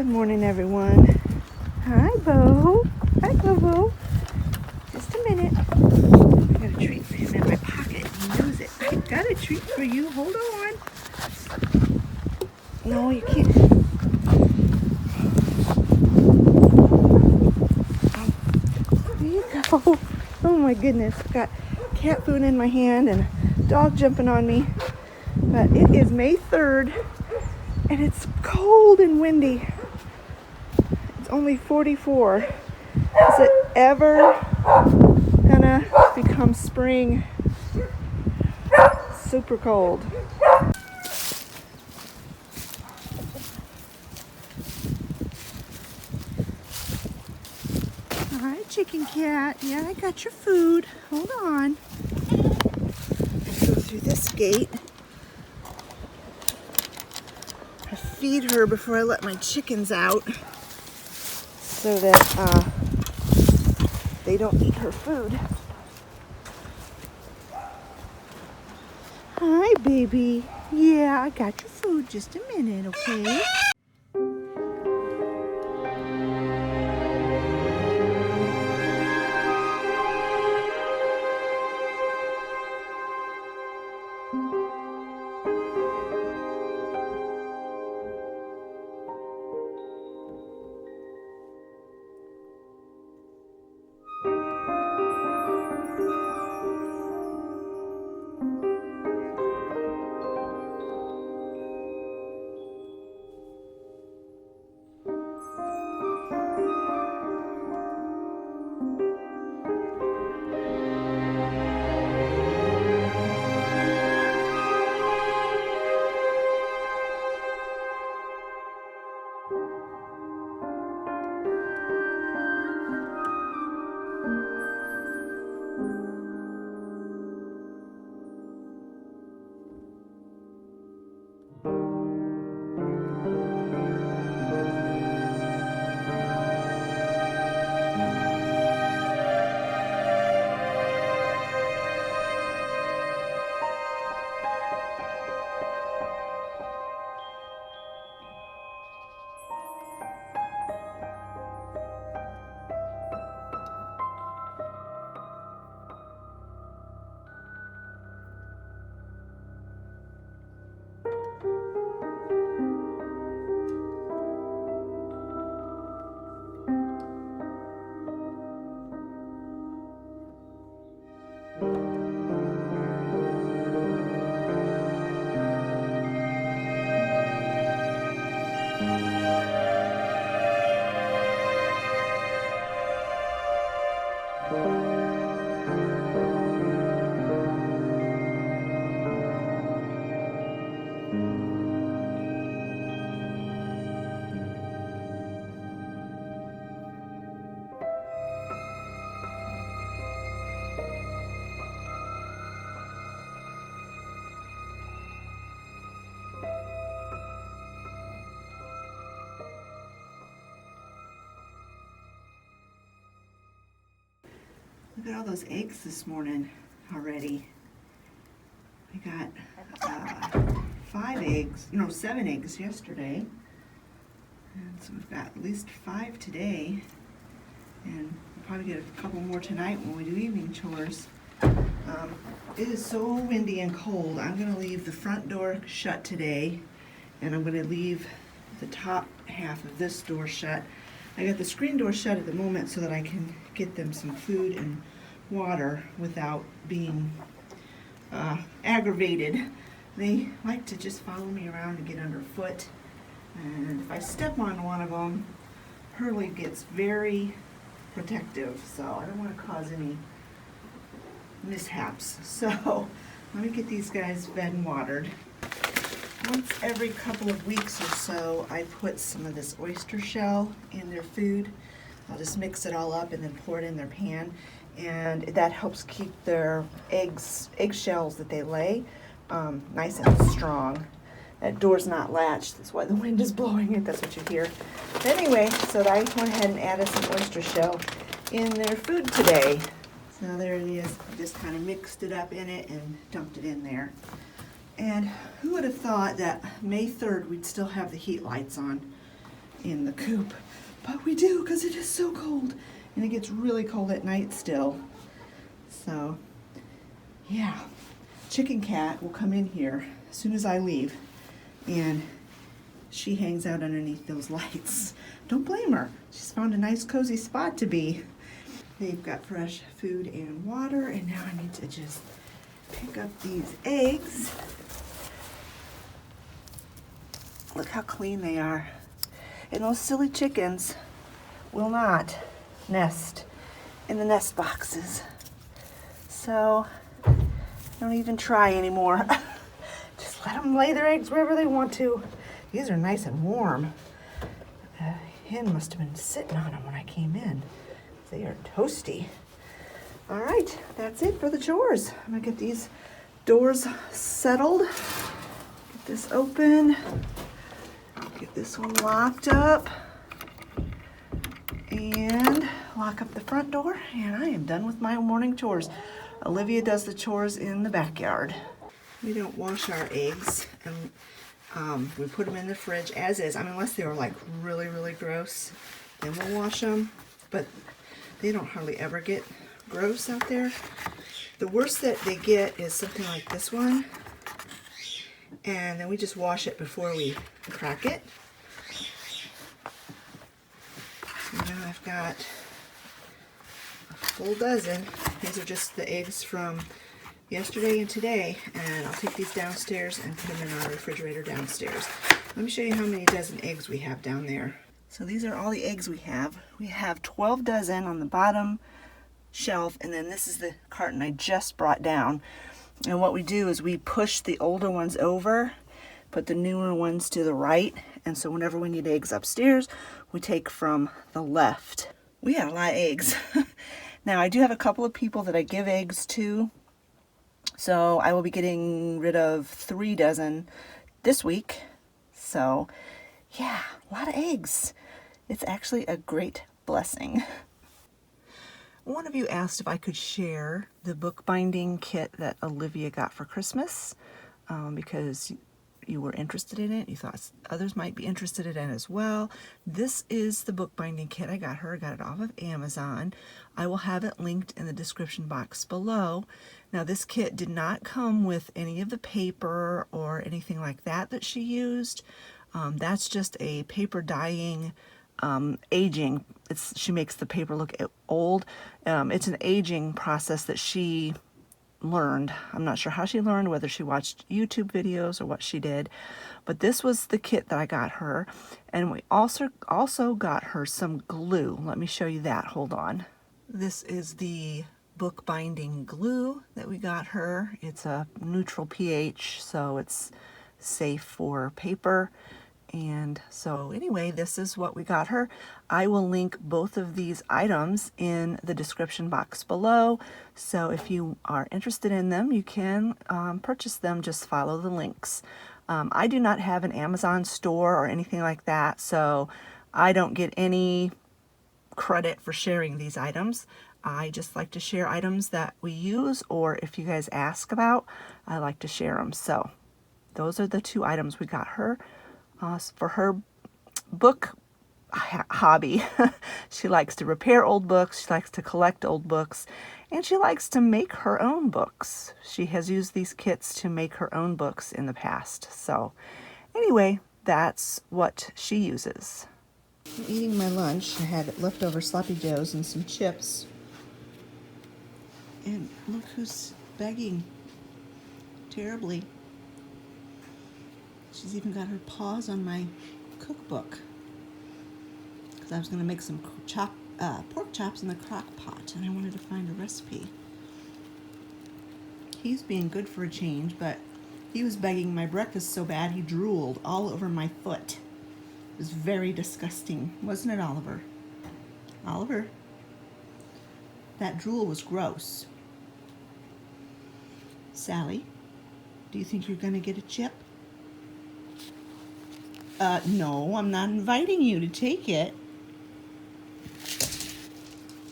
morning, everyone. Hi, Bo. Hi, Bo. Just a minute. I got a treat for him in my pocket. He knows it. I got a treat for you. Hold on. No, you can't. There you go. Oh my goodness. I've got cat food in my hand and a dog jumping on me. But it is May 3rd and it's cold and windy. It's only 44. Is it ever gonna become spring? Super cold. All right, chicken cat. Yeah, I got your food. Hold on. Go through this gate. I feed her before I let my chickens out so that they don't eat her food. Hi, baby. Yeah, I got your food. Just a minute, okay? Look at all those eggs this morning already. I got 7 eggs yesterday. And so we've got at least 5 today. And we'll probably get a couple more tonight when we do evening chores. It is so windy and cold. I'm going to leave the front door shut today. And I'm going to leave the top half of this door shut. I got the screen door shut at the moment so that I can get them some food and water without being aggravated. They like to just follow me around and get underfoot. And if I step on one of them, Hurley gets very protective, so I don't want to cause any mishaps. So let me get these guys fed and watered. Once every couple of weeks or so, I put some of this oyster shell in their food. I'll just mix it all up and then pour it in their pan. And that helps keep their eggshells that they lay nice and strong. That door's not latched, that's why the wind is blowing it, that's what you hear. Anyway, so I went ahead and added some oyster shell in their food today. So there it is, I just kind of mixed it up in it and dumped it in there. And who would have thought that May 3rd we'd still have the heat lights on? in the coop, but we do because it is so cold, and it gets really cold at night still. So yeah, Chicken Cat will come in here as soon as I leave, and she hangs out underneath those lights. Don't blame her. She's found a nice cozy spot to be. They've got fresh food and water, and now I need to just pick up these eggs. Look how clean they are. And those silly chickens will not nest in the nest boxes. So don't even try anymore. Just let them lay their eggs wherever they want to. These are nice and warm. The hen must have been sitting on them when I came in. They are toasty. All right, that's it for the chores. I'm gonna get these doors settled. Get this open. Get this one locked up. And lock up the front door. And I am done with my morning chores. Olivia does the chores in the backyard. We don't wash our eggs, and we put them in the fridge as is. I mean, unless they were like really, really gross, then we'll wash them. But they don't hardly ever get gross out there. The worst that they get is something like this one, and then we just wash it before we crack it. So now I've got a full dozen. These are just the eggs from yesterday and today, and I'll take these downstairs and put them in our refrigerator downstairs. Let me show you how many dozen eggs we have down there. So these are all the eggs we have. We have 12 dozen on the bottom shelf, and then this is the carton I just brought down. And what we do is we push the older ones over, put the newer ones to the right, and so whenever we need eggs upstairs, we take from the left. We have a lot of eggs. Now I do have a couple of people that I give eggs to, so I will be getting rid of 3 dozen this week. So yeah, a lot of eggs. It's actually a great blessing. One of you asked if I could share the bookbinding kit that Olivia got for Christmas, because you were interested in it. You thought others might be interested in it as well. This is the bookbinding kit I got her. I got it off of Amazon. I will have it linked in the description box below. Now this kit did not come with any of the paper or anything like that that she used. That's just a paper dyeing, aging. She makes the paper look old. It's an aging process that she learned. I'm not sure how she learned, whether she watched YouTube videos or what she did, but this was the kit that I got her. And we also got her some glue. Let me show you that. Hold on. This is the bookbinding glue that we got her. It's a neutral pH, so it's safe for paper. And so anyway, this is what we got her. I will link both of these items in the description box below. So if you are interested in them, you can purchase them. Just follow the links. I do not have an Amazon store or anything like that, so I don't get any credit for sharing these items. I just like to share items that we use, or if you guys ask about, I like to share them. So those are the 2 items we got her. For her book hobby. She likes to repair old books, she likes to collect old books, and she likes to make her own books. She has used these kits to make her own books in the past. So anyway, that's what she uses. I'm eating my lunch. I had leftover sloppy joes and some chips. And look who's begging terribly. She's even got her paws on my cookbook, because I was going to make some pork chops in the crock pot, and I wanted to find a recipe. He's being good for a change, but he was begging my breakfast so bad he drooled all over my foot. It was very disgusting, wasn't it, Oliver? Oliver, that drool was gross. Sally, do you think you're going to get a chip? No, I'm not inviting you to take it.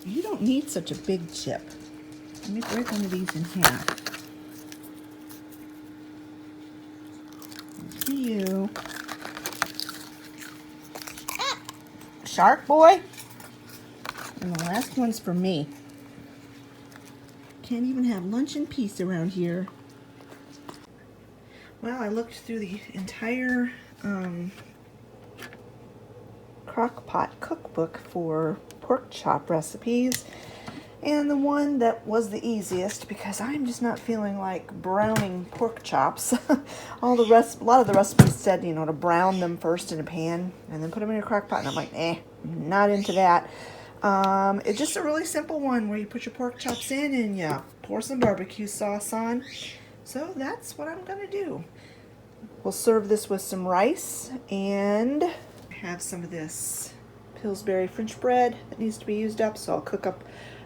You don't need such a big chip. Let me break one of these in half. For you. Ah! Shark Boy. And the last one's for me. Can't even have lunch in peace around here. Well, I looked through the entire crock-pot cookbook for pork chop recipes, and the one that was the easiest, because I'm just not feeling like browning pork chops. A lot of the recipes said, you know, to brown them first in a pan and then put them in your crock pot, and I'm like, not into that. It's just a really simple one where you put your pork chops in and you pour some barbecue sauce on. So that's what I'm gonna do. We'll serve this with some rice, and have some of this Pillsbury French bread that needs to be used up, so I'll cook up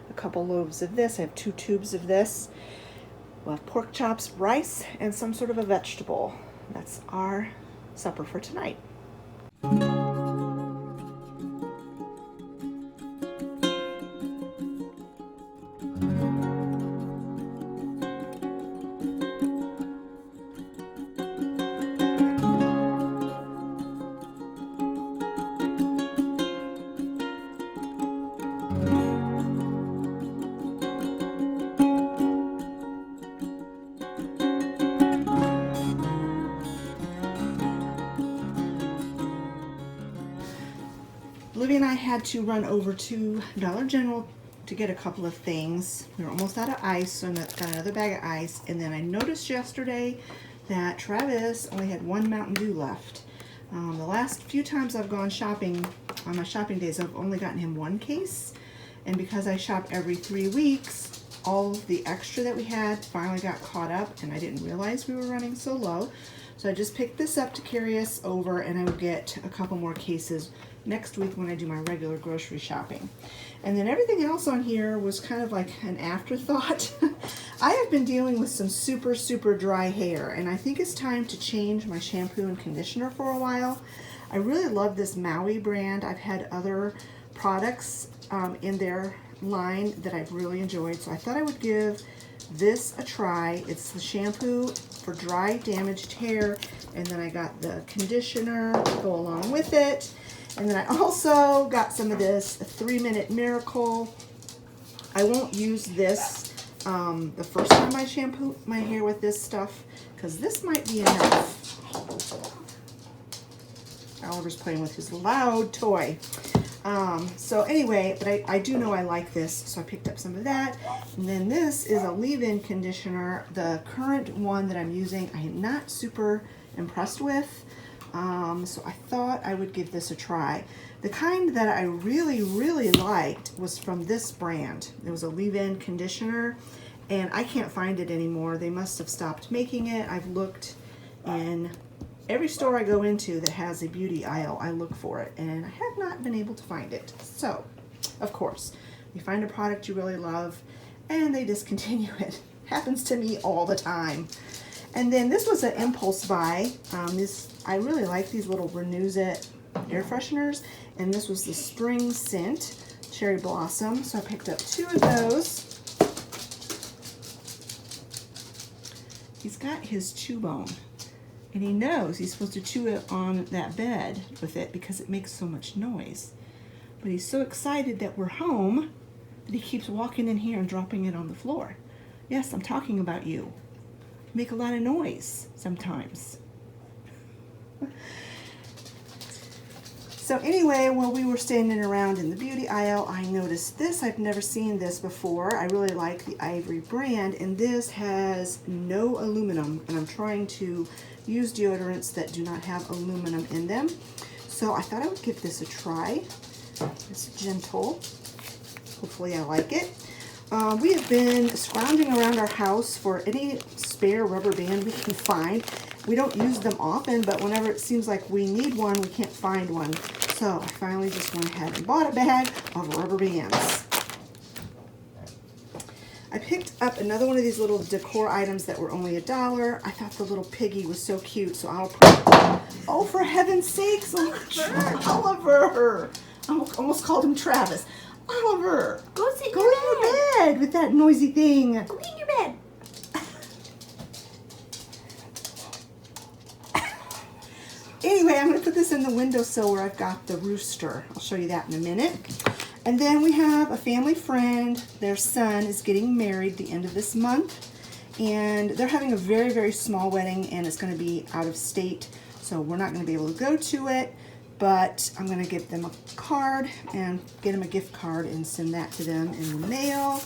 a couple loaves of this. I have 2 tubes of this. We'll have pork chops, rice, and some sort of a vegetable. That's our supper for tonight. Olivia and I had to run over to Dollar General to get a couple of things. We were almost out of ice, so I got another bag of ice. And then I noticed yesterday that Travis only had 1 Mountain Dew left. The last few times I've gone shopping, on my shopping days, I've only gotten him 1 case. And because I shop every 3 weeks, all the extra that we had finally got caught up, and I didn't realize we were running so low. So I just picked this up to carry us over, and I will get a couple more cases next week when I do my regular grocery shopping. And then everything else on here was kind of like an afterthought. I have been dealing with some super dry hair, and I think it's time to change my shampoo and conditioner for a while. I really love this Maui brand. I've had other products in their line that I've really enjoyed, so I thought I would give this a try. It's the shampoo for dry, damaged hair, and then I got the conditioner to go along with it. And then I also got some of this 3-Minute Miracle. I won't use this the first time I shampoo my hair with this stuff, because this might be enough. Oliver's playing with his loud toy. So anyway, but I do know I like this, so I picked up some of that. And then this is a leave-in conditioner. The current one that I'm using, I am not super impressed with. So I thought I would give this a try. The kind that I really liked was from this brand. It was a leave-in conditioner, and I can't find it anymore. They must have stopped making it. I've looked in every store I go into that has a beauty aisle. I look for it, and I have not been able to find it. So, of course, you find a product you really love, and they discontinue it. Happens to me all the time. And then this was an impulse buy. I really like these little Renews It air fresheners, and this was the spring scent, cherry blossom. So I picked up 2 of those. He's got his chew bone, and he knows he's supposed to chew it on that bed with it because it makes so much noise. But he's so excited that we're home that he keeps walking in here and dropping it on the floor. Yes, I'm talking about you. Make a lot of noise sometimes. So anyway, while we were standing around in the beauty aisle, I noticed this. I've never seen this before. I really like the Ivory brand, and this has no aluminum, and I'm trying to use deodorants that do not have aluminum in them. So I thought I would give this a try. It's gentle. Hopefully I like it. We have been scrounging around our house for any spare rubber band we can find. We don't use them often, but whenever it seems like we need one, we can't find one. So I finally just went ahead and bought a bag of rubber bands. I picked up another one of these little decor items that were only $1. I thought the little piggy was so cute, so I'll put, oh, for heaven's sakes, Oliver! I almost called him Travis. Oliver, go in your bed with that noisy thing. Go in your bed. anyway, I'm going to put this in the windowsill where I've got the rooster. I'll show you that in a minute. And then we have a family friend. Their son is getting married the end of this month. And they're having a very, very small wedding, and it's going to be out of state. So we're not going to be able to go to it. But I'm going to give them a card and get them a gift card and send that to them in the mail.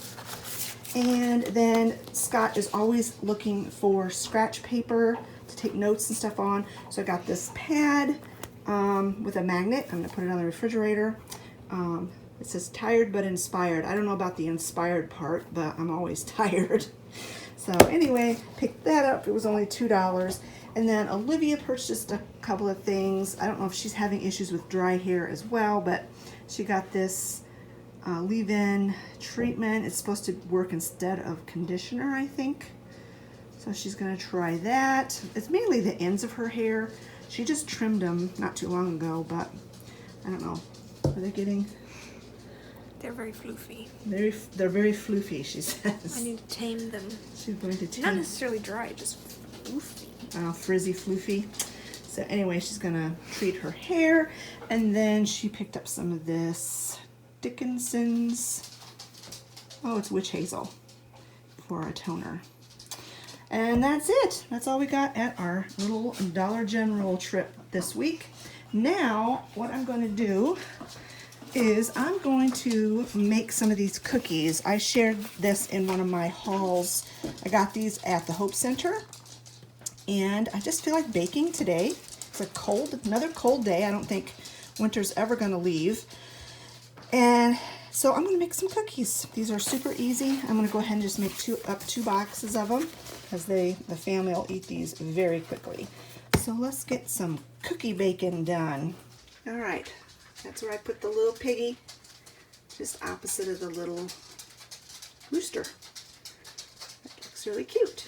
And then Scott is always looking for scratch paper to take notes and stuff on. So I got this pad with a magnet. I'm going to put it on the refrigerator. It says tired but inspired. I don't know about the inspired part, but I'm always tired. So anyway, picked that up. It was only $2. And then Olivia purchased a couple of things. I don't know if she's having issues with dry hair as well, but she got this leave-in treatment. It's supposed to work instead of conditioner, I think. So she's gonna try that. It's mainly the ends of her hair. She just trimmed them not too long ago, but I don't know. Are they getting? They're very floofy. They're very floofy, she says. I need to tame them. She's going to tame. Not necessarily dry, just floofy. Frizzy floofy. So anyway, she's gonna treat her hair, and then she picked up some of this Dickinson's, oh, it's witch hazel for a toner. And that's it. That's all we got at our little Dollar General trip this week. Now, what I'm going to do is I'm going to make some of these cookies. I shared this in one of my hauls. I got these at the Hope Center. And I just feel like baking today. It's a another cold day. I don't think winter's ever gonna leave. And so I'm gonna make some cookies. These are super easy. I'm gonna go ahead and just make two boxes of them because the family will eat these very quickly. So let's get some cookie baking done. All right, that's where I put the little piggy, just opposite of the little rooster. That looks really cute.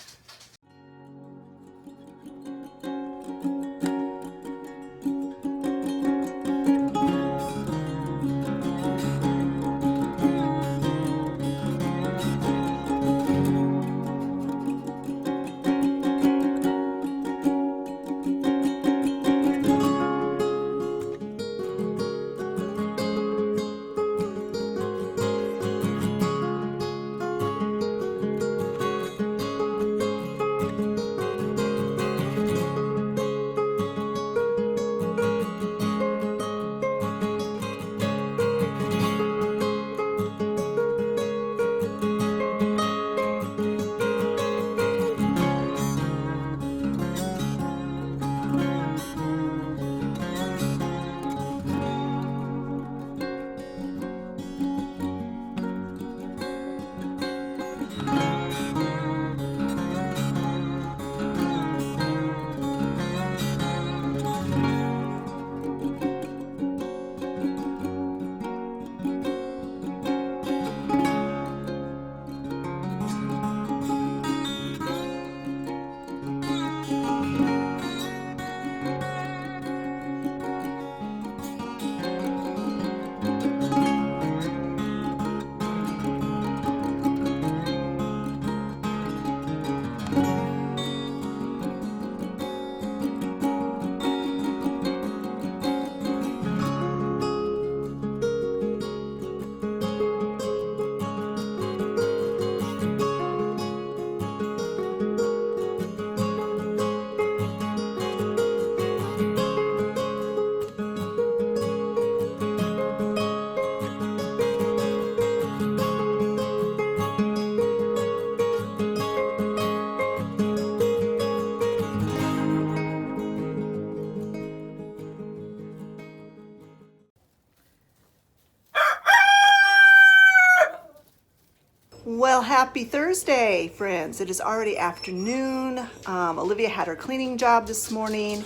Well, happy Thursday, friends. It is already afternoon. Olivia had her cleaning job this morning,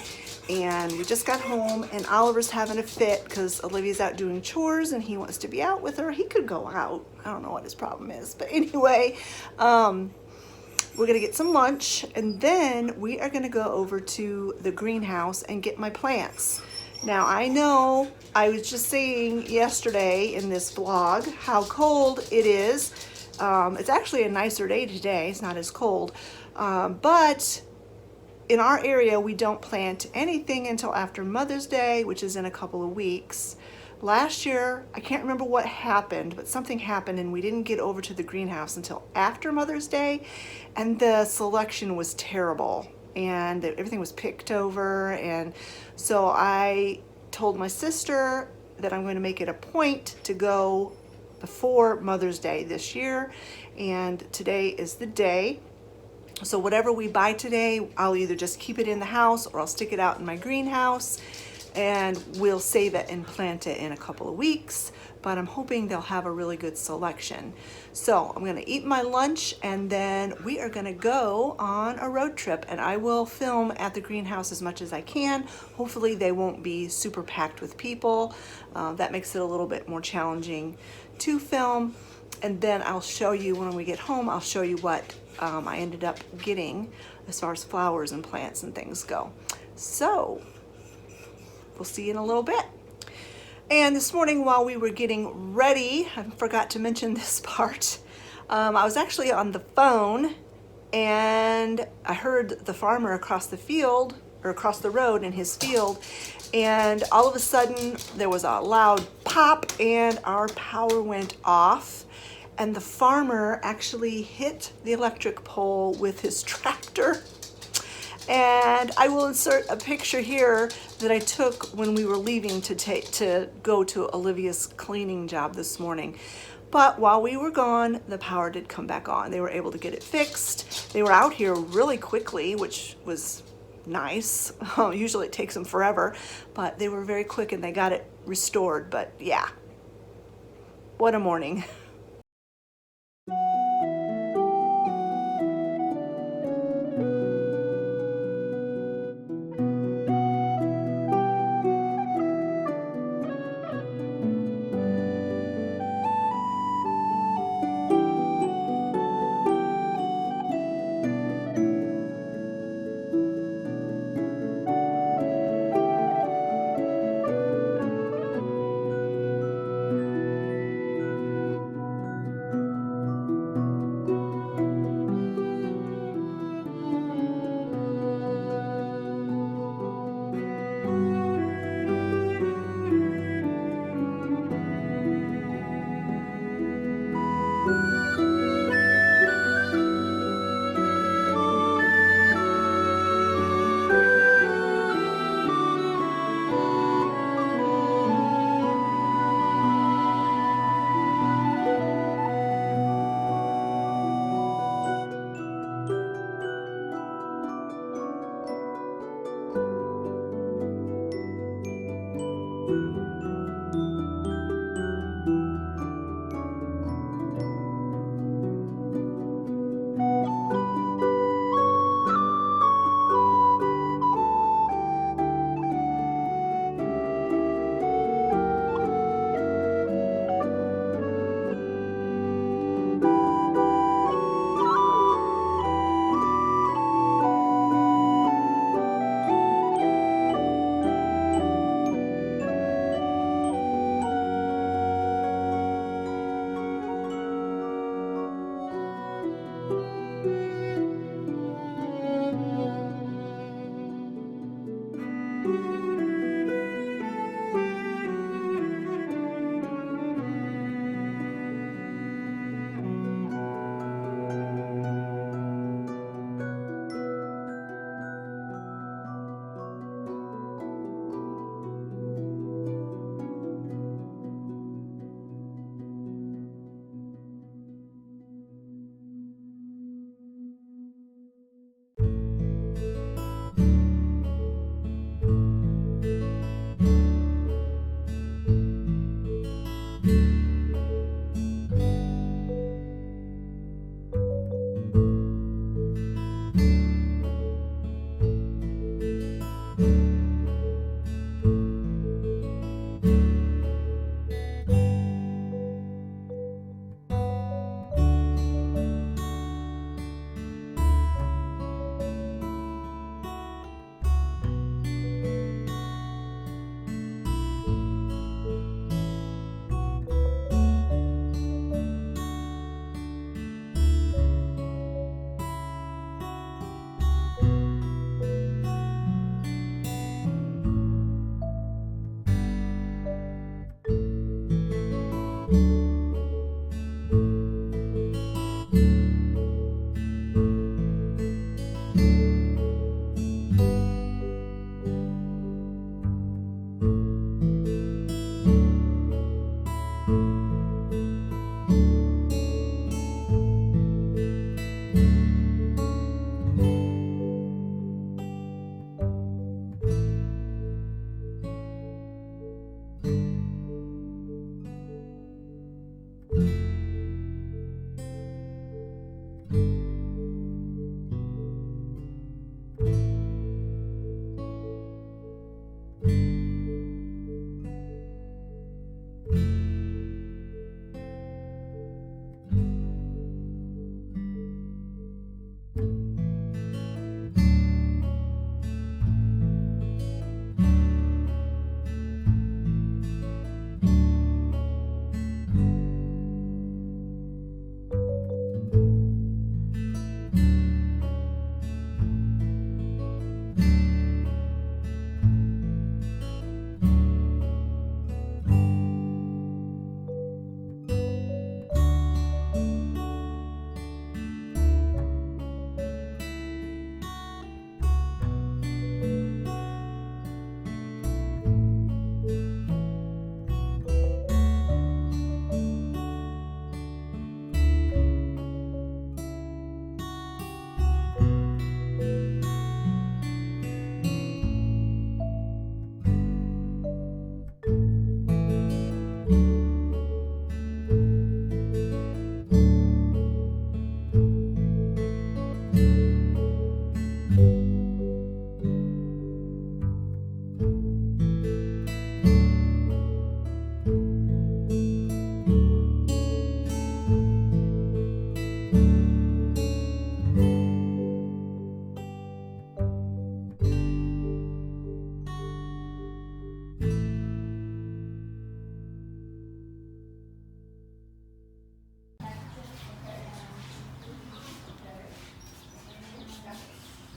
and we just got home, and Oliver's having a fit because Olivia's out doing chores and he wants to be out with her. He could go out. I don't know what his problem is, but anyway, we're gonna get some lunch, and then we are gonna go over to the greenhouse and get my plants. Now, I know I was just saying yesterday in this vlog how cold it is. It's actually a nicer day today. It's not as cold, but in our area, we don't plant anything until after Mother's Day, which is in a couple of weeks. Last year, I can't remember what happened, but something happened and we didn't get over to the greenhouse until after Mother's Day, and the selection was terrible and everything was picked over. And so I told my sister that I'm going to make it a point to go before Mother's Day this year, and today is the day. So whatever we buy today, I'll either just keep it in the house or I'll stick it out in my greenhouse, and we'll save it and plant it in a couple of weeks. But I'm hoping they'll have a really good selection. So I'm gonna eat my lunch and then we are gonna go on a road trip, and I will film at the greenhouse as much as I can. Hopefully they won't be super packed with people. That makes it a little bit more challenging to film. And then I'll show you when we get home, I'll show you what I ended up getting as far as flowers and plants and things go. So we'll see you in a little bit. And this morning while we were getting ready, I forgot to mention this part. I was actually on the phone and I heard the farmer across the field, or across the road in his field, and all of a sudden there was a loud pop and our power went off. And the farmer actually hit the electric pole with his tractor. And I will insert a picture here that I took when we were leaving to go to Olivia's cleaning job this morning. But while we were gone, the power did come back on. They were able to get it fixed. They were out here really quickly, which was nice. Usually it takes them forever, but they were very quick and they got it restored. But yeah, what a morning.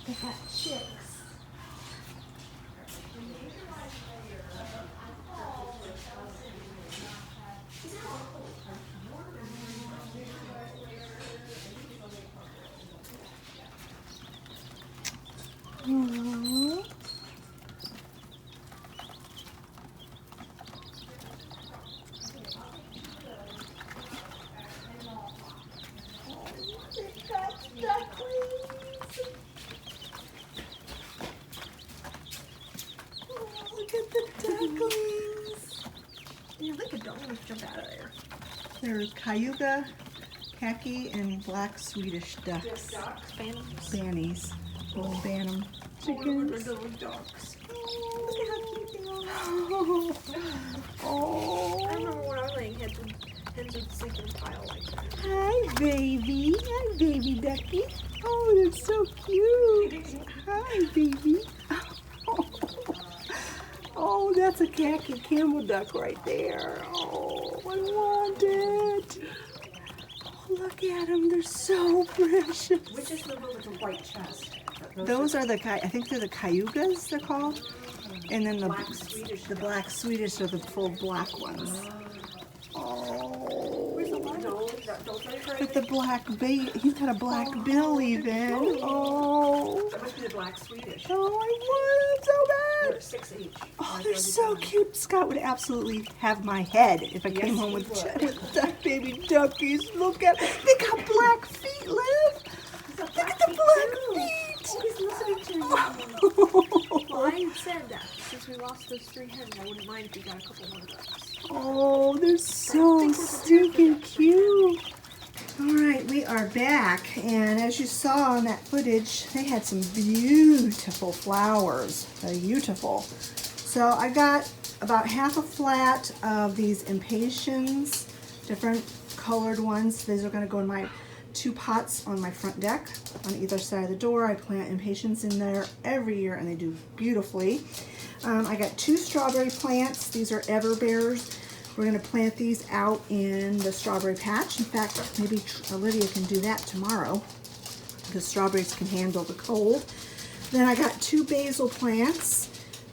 They got chicks. Aww. They're Cayuga, khaki, and black Swedish ducks. Phantoms. Bannies. Little Bantam chickens. Little ducks. Oh, look at how cute they are. Oh. I remember when I was laying hens would sleep in a pile like that. Hi, baby. Hi, baby ducky. Oh, they're so cute. Hi, baby. Oh, that's a khaki camel duck right there. Oh, I want it. Oh, look at them. They're so precious. Which is the one with the white chest? Those are the, I think they're the Cayugas, they're called. And then Black Swedish the black Swedish are the full black ones. Oh. Where's the one? No, those are With the black he's got a black bill even. Oh. That must be the black Swedish. Oh, I want them so bad. They're 6 each. Oh, they're so cute. Scott would absolutely have my head if I came Yes, home he with, would. with that baby duckies. Look at, they got black feet, Liv. Look at the black feet. Oh, he's listening to you. Well, I said that since we lost those 3 hens, I wouldn't mind if we got a couple more ducks. Oh, they're so stinking cute. All right, we are back, and as you saw on that footage, they had some beautiful flowers. Beautiful. So I got about half a flat of these impatiens, different colored ones. These are going to go in my 2 pots on my front deck on either side of the door. I plant impatiens in there every year, and they do beautifully. I got 2 strawberry plants. These are everbears. We're going to plant these out in the strawberry patch. In fact, maybe Olivia can do that tomorrow because strawberries can handle the cold. Then I got 2 basil plants.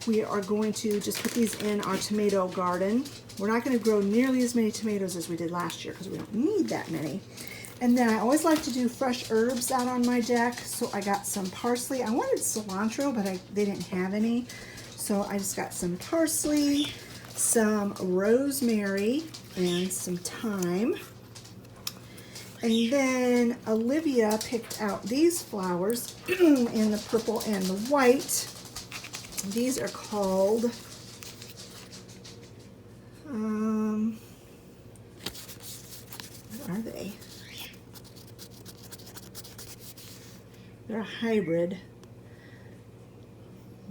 We are going to just put these in our tomato garden. We're not going to grow nearly as many tomatoes as we did last year because we don't need that many. And then I always like to do fresh herbs out on my deck. So I got some parsley. I wanted cilantro, but they didn't have any. So I just got some parsley, some rosemary, and some thyme. And then Olivia picked out these flowers in the purple and the white. These are called, what are they? They're a hybrid.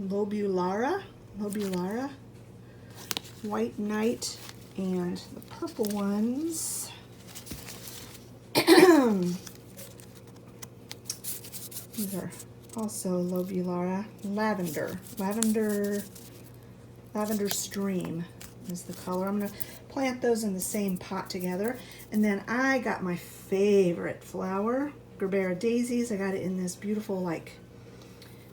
Lobularia, White Knight, and the purple ones. These are also Lobularia. Lavender Stream is the color. I'm going to plant those in the same pot together. And then I got my favorite flower, Gerbera daisies. I got it in this beautiful like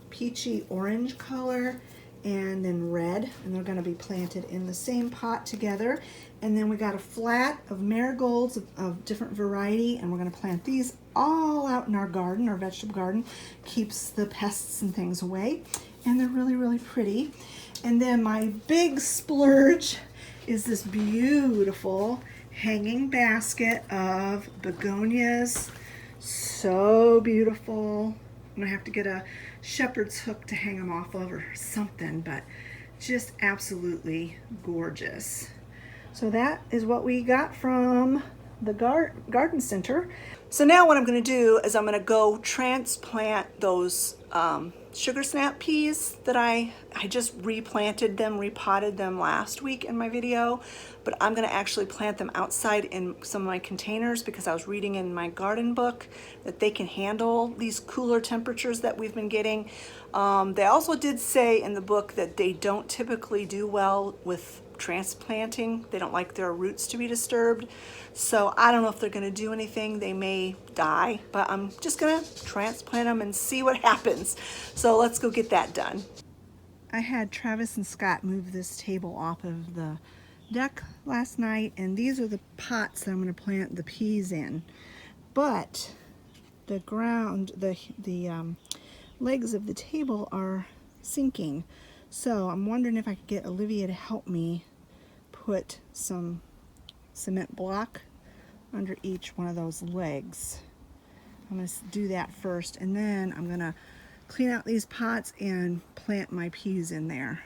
peachy orange color and then red, and they're going to be planted in the same pot together. And then we got a flat of marigolds of different variety, and we're going to plant these all out in our garden, our vegetable garden. Keeps the pests and things away, and they're really, really pretty. And then my big splurge is this beautiful hanging basket of begonias. So beautiful. I'm gonna have to get a shepherd's hook to hang them off of or something, but just absolutely gorgeous. So that is what we got from the garden center. So now what I'm going to do is I'm going to go transplant those sugar snap peas that I just replanted them, repotted them last week in my video, but I'm going to actually plant them outside in some of my containers because I was reading in my garden book that they can handle these cooler temperatures that we've been getting. They also did say in the book that they don't typically do well with transplanting. They don't like their roots to be disturbed. So I don't know if they're going to do anything. They may die, but I'm just going to transplant them and see what happens. So let's go get that done. I had Travis and Scott move this table off of the deck last night, and these are the pots that I'm going to plant the peas in. But the ground, the legs of the table are sinking. So I'm wondering if I could get Olivia to help me put some cement block under each one of those legs. I'm going to do that first, and then I'm going to clean out these pots and plant my peas in there.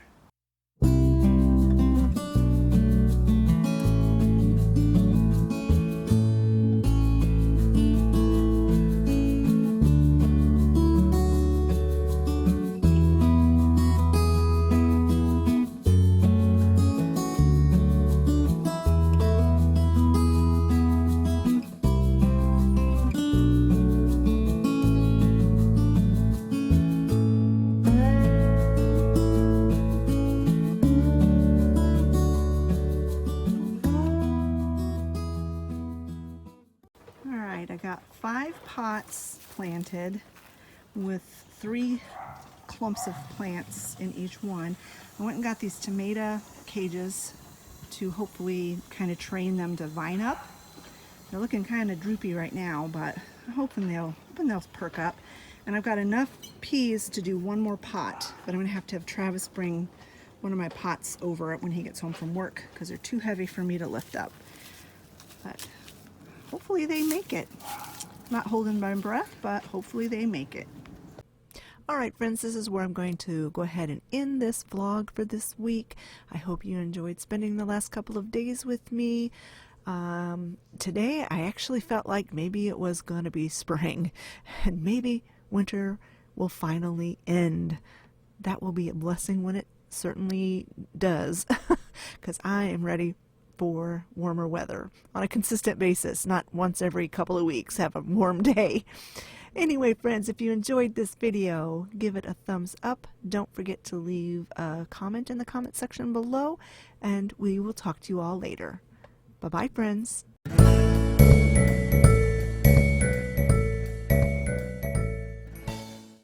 I got 5 pots planted with 3 clumps of plants in each one. I went and got these tomato cages to hopefully kind of train them to vine up. They're looking kind of droopy right now, but I'm hoping they'll perk up. And I've got enough peas to do 1 more pot, but I'm going to have Travis bring one of my pots over when he gets home from work because they're too heavy for me to lift up. But hopefully they make it. Not holding my breath, but hopefully they make it. Alright friends, this is where I'm going to go ahead and end this vlog for this week. I hope you enjoyed spending the last couple of days with me. Today I actually felt like maybe it was going to be spring and maybe winter will finally end. That will be a blessing when it certainly does because I am ready for warmer weather on a consistent basis, not once every couple of weeks have a warm day. Anyway friends, if you enjoyed this video, give it a thumbs up. Don't forget to leave a comment in the comment section below, and we will talk to you all later. Bye bye friends.